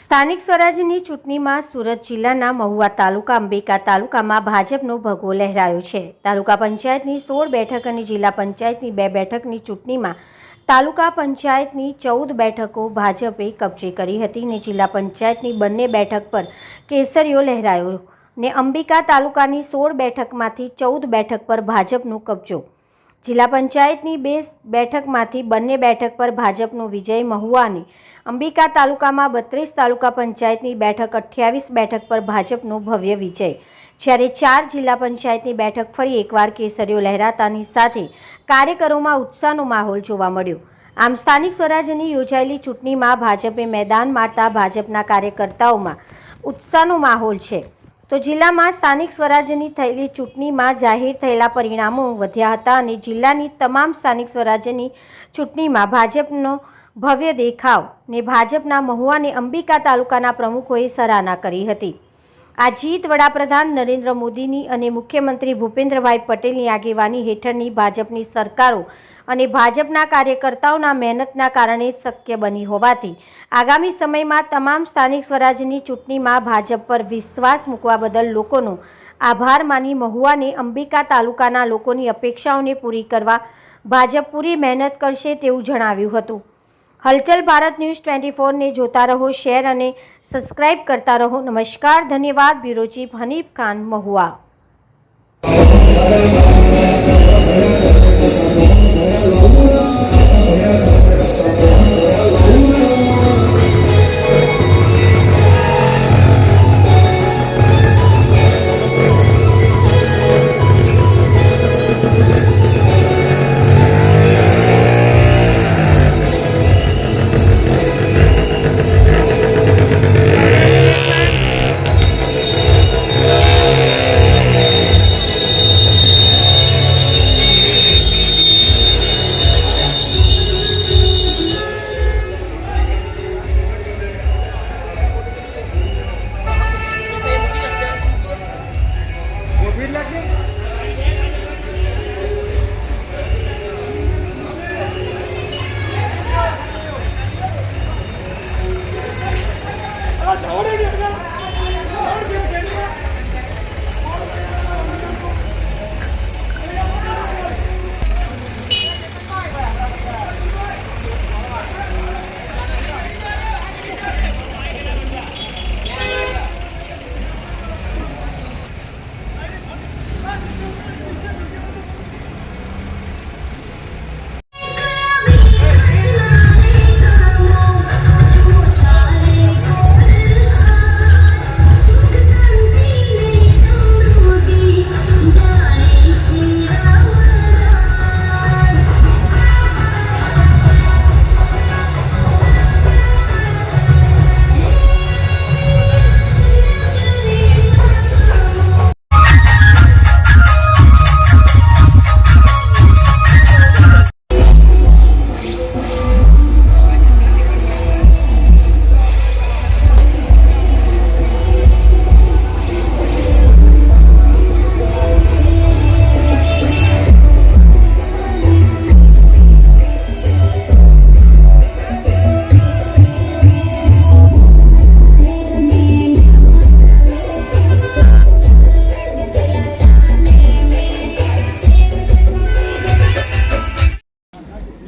સ્થાનિક સ્વરાજ્યની ચૂંટણીમાં સુરત જિલ્લાના મહુવા તાલુકા અંબિકા તાલુકામાં ભાજપનો ભગવો લહેરાયો છે। તાલુકા પંચાયતની 16 બેઠક અને જિલ્લા પંચાયતની 2 બેઠકની ચૂંટણીમાં તાલુકા પંચાયતની 14 બેઠકો ભાજપે કબજે કરી હતી અને જિલ્લા પંચાયતની બંને બેઠક પર કેસરીઓ લહેરાયો ને અંબિકા તાલુકાની 16 બેઠકમાંથી 14 બેઠક પર ભાજપનો કબજો। જિલ્લા પંચાયતની 2 બેઠકમાંથી બંને બેઠક પર ભાજપનો વિજય। મહુવા અને અંબિકા તાલુકામાં 32 તાલુકા પંચાયતની બેઠક 28 બેઠક પર ભાજપનો ભવ્ય વિજય, જ્યારે 4 જિલ્લા પંચાયતની બેઠક ફરી એકવાર કેસરીઓ લહેરાતાની સાથે કાર્યકરોમાં ઉત્સાહનો માહોલ જોવા મળ્યો। આમ સ્થાનિક સ્વરાજ્યની યોજાયેલી ચૂંટણીમાં ભાજપે મેદાન મારતા ભાજપના કાર્યકર્તાઓમાં ઉત્સાહનો માહોલ છે। તો જિલ્લામાં સ્થાનિક સ્વરાજ્યની થયેલી ચૂંટણીમાં જાહેર થયેલા પરિણામો વધ્યા હતા અને જિલ્લાની તમામ સ્થાનિક સ્વરાજ્યની ચૂંટણીમાં ભાજપનો ભવ્ય દેખાવ ને ભાજપના મહુવા અને અંબિકા તાલુકાના પ્રમુખોએ સરાહના કરી હતી। આ જીત વડાપ્રધાન નરેન્દ્ર મોદીની અને મુખ્યમંત્રી ભૂપેન્દ્રભાઈ પટેલની આગેવાની હેઠળની ભાજપની સરકારો અને ભાજપના કાર્યકર્તાઓના મહેનતના કારણે શક્ય બની હોવાથી આગામી સમયમાં તમામ સ્થાનિક સ્વરાજ્યની ચૂંટણીમાં ભાજપ પર વિશ્વાસ મૂકવા બદલ લોકોનો આભાર માની મહુવા અને અંબિકા તાલુકાના લોકોની અપેક્ષાઓને પૂરી કરવા ભાજપ પૂરી મહેનત કરશે તેવું જણાવ્યું હતું। હલચલ ભારત ન્યૂઝ 24 ને જોતા રહો, શેર અને સબસ્ક્રાઇબ કરતા રહો। નમસ્કાર, ધન્યવાદ। Bureau chief Hanif Khan, Mahuva.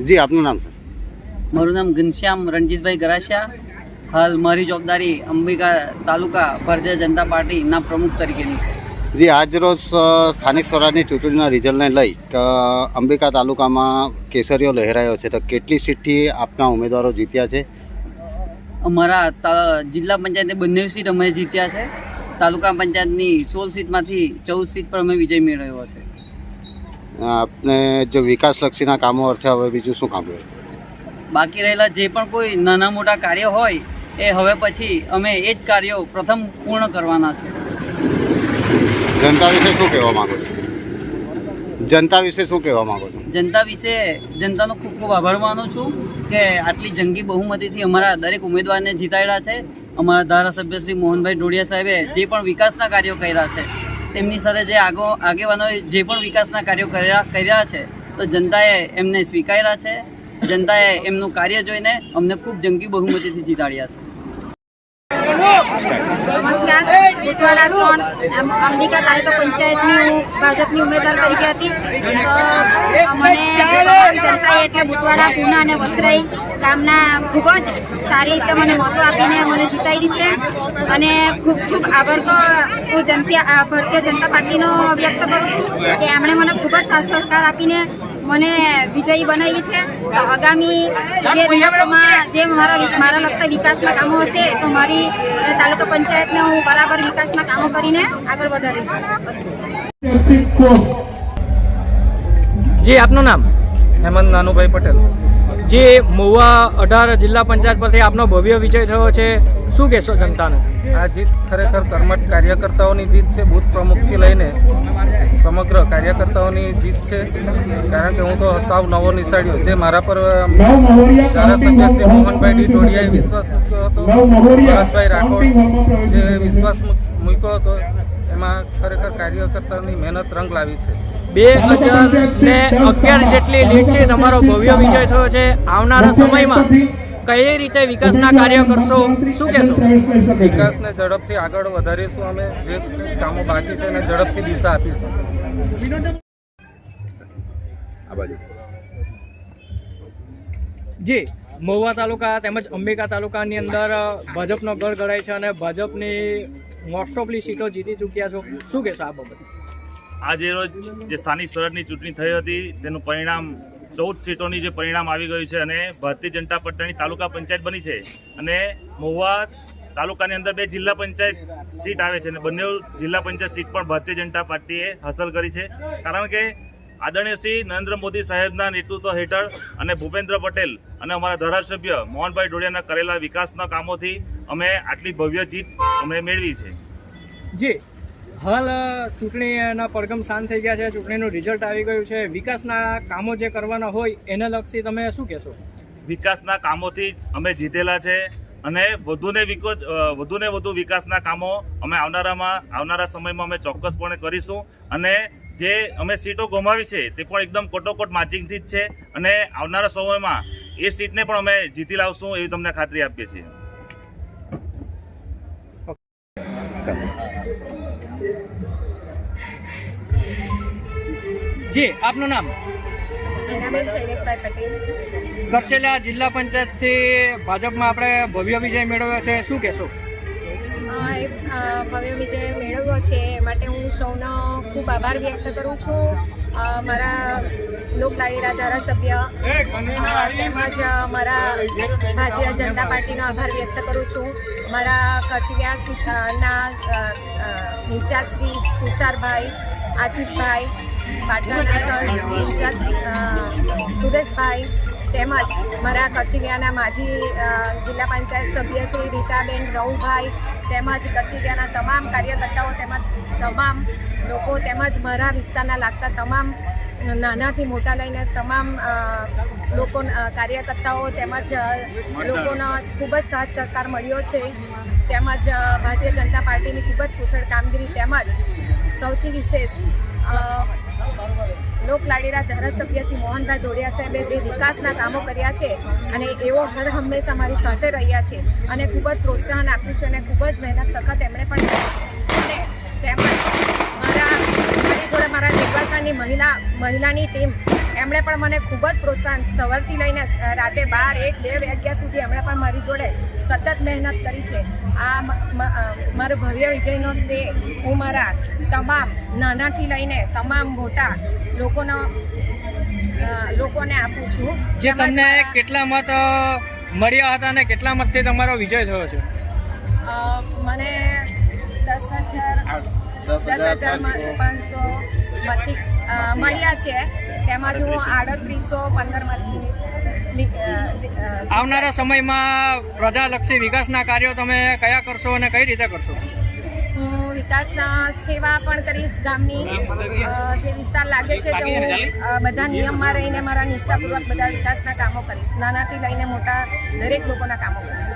जी, आपનું નામ સર? મારું નામ ઘનશ્યામ રણજીતભાઈ ગરાસિયા। હાલ મારી જવાબદારી અંબિકા તાલુકા ભારતીય જનતા પાર્ટીના પ્રમુખ તરીકેની છે। જી, આજ રોજ સ્થાનિક સ્વરાજની ચૂંટણીના રિઝલ્ટને લઈ અંબિકા તાલુકામાં કેસરીઓ લહેરાયો છે, તો કેટલી સીટથી આપના ઉમેદવારો જીત્યા છે? અમારા જિલ્લા પંચાયતની બંને સીટ અમે જીત્યા છે। તાલુકા પંચાયતની 16 સીટમાંથી 14 સીટ પર અમે વિજય મેળવ્યો છે। આપને જો વિકાસલક્ષીના કામો અર્થે હવે બીજું શું કામ રહ્યું? બાકી રહેલા જે પણ કોઈ નાના મોટા કાર્ય હોય એ હવે પછી અમે એ જ કાર્યો પ્રથમ પૂર્ણ કરવાના છે। જનતા વિશે શું કહેવા માંગો છો? જનતા વિશે શું કહેવા માંગો છો? જનતા વિશે જનતાનો ખૂબ ખૂબ આભાર માનું છું કે આટલી જંગી બહુમતીથી અમારા દરેક ઉમેદવારને જીતાડ્યા છે। અમારા ધારાસભ્ય શ્રી મોહનભાઈ ડોડિયા સાહેબે જે પણ વિકાસના કાર્યો કર્યા છે તેમની સાથે જે આગેવાનોએ જે પણ વિકાસના કાર્યો કર્યા છે તો જનતાએ એમને સ્વીકાર્યા છે। જનતાએ એમનું કાર્ય જોઈને અમને ખૂબ જંગી બહુમતીથી જીતાડ્યા છે। નમસ્કાર, બુટવાડા 3 અંબિકા તાલુકા પંચાયતની હું ભાજપની ઉમેદવાર તરીકે હતી. તો મને તમામ જનતાએ એટલે બુટવાડા, પૂના અને વસરાઈ ગામના ખૂબ જ સારી રીતે મને મતો આપીને મને જીતાડી છે. અને ખૂબ ખૂબ આભાર તો હું ભારતીય જનતા પાર્ટીનો વ્યક્ત કરું છું કે એમણે મને ખૂબ જ સાથ સહકાર આપીને મને વિજયી બનાવી છે. તો આગામી જે દિવસોમાં જે મારા લગતા વિકાસના કામો હશે તો મારી તાલુકા પંચાયતને હું બરાબર વિકાસના કામો કરીને આગળ વધારીશ. જી, આપનું નામ? હેમંત નાનુભાઈ પટેલ. જે મહુવા 18 જિલ્લા પંચાયત પરથી આપનો ભવ્ય વિજય થયો છે, શું કહેશો જનતાને? આ જીત ખરેખર કર્મઠ કાર્યકર્તાઓની જીત છે. બૂથ પ્રમુખથી લઈને સમગ્ર કાર્યકર્તાઓની જીત છે. કારણ કે હું તો સાવ નવો નિશાળ્યો, જે મારા પર ધારાસભ્ય શ્રી મોહનભાઈ ડોડિયાએ વિશ્વાસ મૂક્યો હતો, ભરતભાઈ રાઠોડ જે વિશ્વાસ મૂક્યો હતો, એમાં ખરેખર કાર્યકર્તાઓની મહેનત રંગ લાવી છે. 2011 જેટલી લીડથી તમારો ભવ્ય વિજય થયો છે. આવનારા સમયમાં કઈ રીતે વિકાસના કાર્ય કરશો, શું કહેશો? વિકાસને ઝડપથી આગળ વધારીશું. અમે જે કામો બાકી છે એને ઝડપથી દિશા આપીશું. જી, મહુવા તાલુકા તેમજ અંબિકા તાલુકાની અંદર ભાજપનો ગઢ ગણાય છે અને ભાજપની મોસ્ટ ઓફલી સીટો જીતી ચૂક્યા છો, શું કહેશો આ બાબતે? આજે રોજ જે સ્થાનિક સ્વરાજની ચૂંટણી થઈ હતી તેનું પરિણામ 14 સીટોની જે પરિણામ આવી ગયું છે અને ભારતીય જનતા પાર્ટીની તાલુકા પંચાયત બની છે. અને મહુવા તાલુકાની અંદર 2 જિલ્લા પંચાયત સીટ આવે છે અને બંને જિલ્લા પંચાયત સીટ પણ ભારતીય જનતા પાર્ટીએ હાંસલ કરી છે. કારણ કે આદરણીય શ્રી નરેન્દ્ર મોદી સાહેબના નેતૃત્વ હેઠળ અને ભૂપેન્દ્ર પટેલ અને અમારા ધારાસભ્ય મોહનભાઈ ડોડિયાના કરેલા વિકાસના કામોથી અમે આટલી ભવ્ય જીત અમે મેળવી છે. જી, હાલ ચૂંટણીના પડઘમ શાંત થઈ ગયા છે, ચૂંટણીનું રિઝલ્ટ આવી ગયું છે. વિકાસના કામો જે કરવાના હોય એને લક્ષી તમે શું કહેશો? વિકાસના કામોથી અમે જીતેલા છે અને વધુને વધુ વિકાસના કામો અમે આવનારા સમયમાં અમે ચોક્કસપણે કરીશું. અને જે અમે સીટો ગુમાવી છે તે પણ એકદમ કોટોકોટ માર્જિનથી જ છે અને આવનારા સમયમાં એ સીટને પણ અમે જીતી લાવશું એવી તમને ખાતરી આપીએ છીએ. જી, આપનું નામ? શૈલેષભાઈ પટેલ. કરચેલા જિલ્લા પંચાયતથી ભાજપમાં આપણે ભવ્ય વિજય મેળવ્યો છે, શું કહેશો? ભવ્ય વિજય મેળવ્યો છે એ માટે હું સૌનો ખૂબ આભાર વ્યક્ત કરું છું. મારા લોકલાડીલા ધારાસભ્ય તેમજ મારા ભારતીય જનતા પાર્ટીનો આભાર વ્યક્ત કરું છું. મારા કરચલિયાના ઇન્ચાર્જ શ્રી તુષારભાઈ, આશીષભાઈ, પાટણના ઇન્ચાર્જ સુરેશભાઈ તેમજ મારા કરચલિયાના માજી જિલ્લા પંચાયત સભ્ય શ્રી રીતાબેન, રવુભાઈ તેમજ કરચલિયાના તમામ કાર્યકર્તાઓ તેમજ તમામ લોકો તેમજ મારા વિસ્તારના લાગતા તમામ નાનાથી મોટા લઈને તમામ લોકો કાર્યકર્તાઓ તેમજ લોકોનો ખૂબ જ સાથ સહકાર મળ્યો છે. તેમજ ભારતીય જનતા પાર્ટીની ખૂબ જ કુશળ કામગીરી તેમજ સૌથી વિશેષ લોકલાડીલા ધારાસભ્ય શ્રી મોહનભાઈ ડોડિયા સાહેબે જે વિકાસના કામો કર્યા છે અને એવો હર હંમેશા મારી સાથે રહ્યા છે અને ખૂબ જ પ્રોત્સાહન આપ્યું છે અને ખૂબ જ મહેનત સખત એમણે પણ કરી છે. અને તેમજ મારી જોડે મારા નિવાસાની મહિલાની ટીમ એમણે પણ મને ખૂબ જ પ્રોત્સાહન સવારથી લઈને રાતે 12, 1, 2 વાગ્યા સુધી એમણે પણ મારી જોડે સતત મહેનત કરી છે. આ મારો ભવ્ય વિજયનો શ્રેય હું મારા તમામ નાનાથી લઈને તમામ મોટા લોકોને આપું છું. જે તમને કેટલા મત મળ્યા હતા અને કેટલા મતથી તમારો વિજય થયો છે? મને 10,500 મતથી મળ્યા છે. તેમાં હું 3815 મતથી. આવનારા સમયમાં પ્રજાલક્ષી વિકાસના કાર્યો તમે કયા કરશો અને કઈ રીતે કરશો? હું વિકાસના સેવા પણ કરીશ. ગામની જે વિસ્તાર લાગે છે તે હું બધા નિયમમાં રહીને મારા નિષ્ઠાપૂર્વક બધા વિકાસના કામો કરીશ. નાનાથી લઈને મોટા દરેક લોકોના કામો કરીશ.